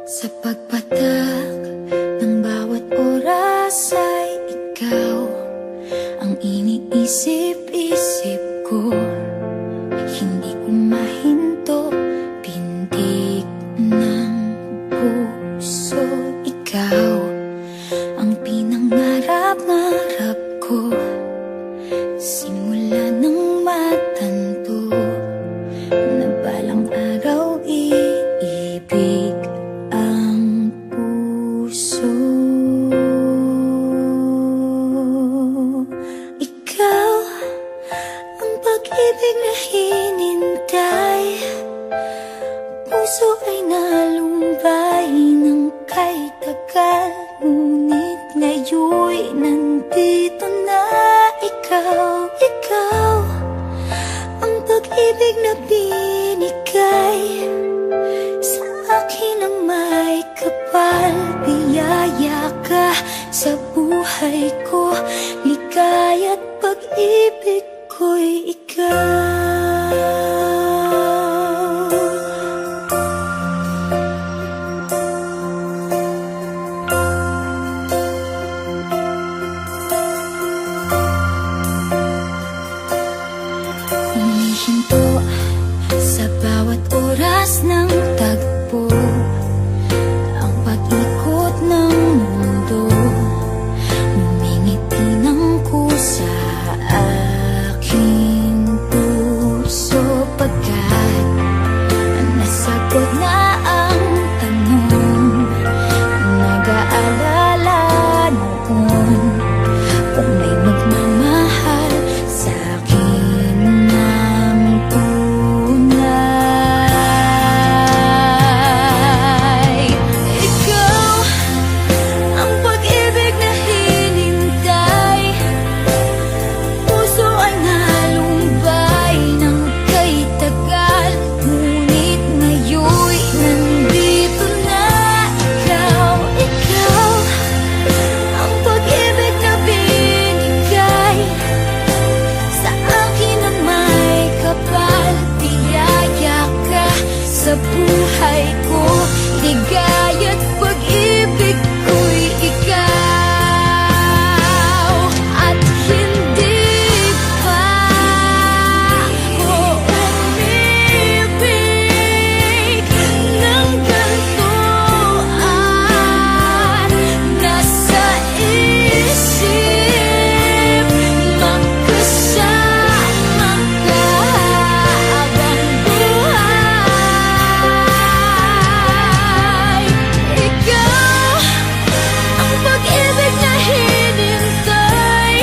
Sa pagpatak ng bawat oras ay ikaw ang iniisip-isip ko. Hindi ko mahinto, pintig ng puso. Ikaw ang pinangarap-ngarap ko, simula ng matanto na balang araw iibig ang puso. Ikaw ang pag-ibig na hinintay, puso ay nalumbay ng kay tagal, ngunit ngayon'y nandito na. Ikaw ang pag-ibig na binigay sa akin ang may kapal. Biyaya ka sa buhay ko, ligaya't pag-ibig ko'y ikaw. Humihinto sa bawat oras ng tagpo, ang pag-ikot ng mundo, ngumingiti ng kusa aking puso. Pagkat nasagot na ang tanong, nag-aalala noon kung may magmamahal sa akin ng tunay. Ikaw ang pag-ibig na hinintay, puso ay nalumbay ng kay tagal, ngunit ngayon'y nandito na. Ikaw ang pag-ibig na binigay sa akin ang may kapal. Biyaya ka sa buhay ko, ligaya't pag-ibig ko'y ikaw. At hindi pa ako umibig ng ganito, at nasa isip magkasama ka habang buhay. Ikaw ang pag-ibig na hinintay,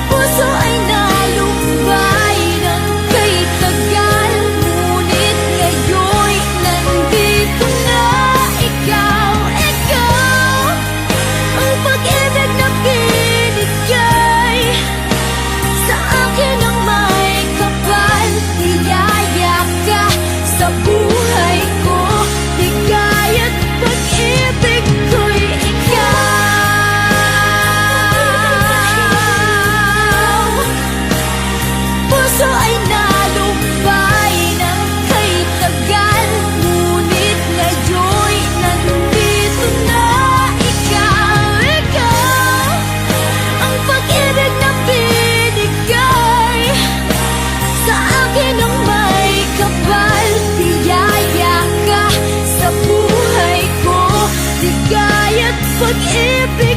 puso ay nalumbay ng kay tagal, ngunit ngayon'y nandito na. Ikaw ang pag-ibig na binigay sa akin ang may kapal. Biyaya ka sa buhay ko, ligaya't pag-ibig ko'y ikaw. Puso ay nalumbay ng kay tagal, ngunit ngayon'y nandito na. Ikaw ang pag-ibig na binigay sa akin ang may kapal. Biyaya ka sa buhay ko, ligaya't pag-ibig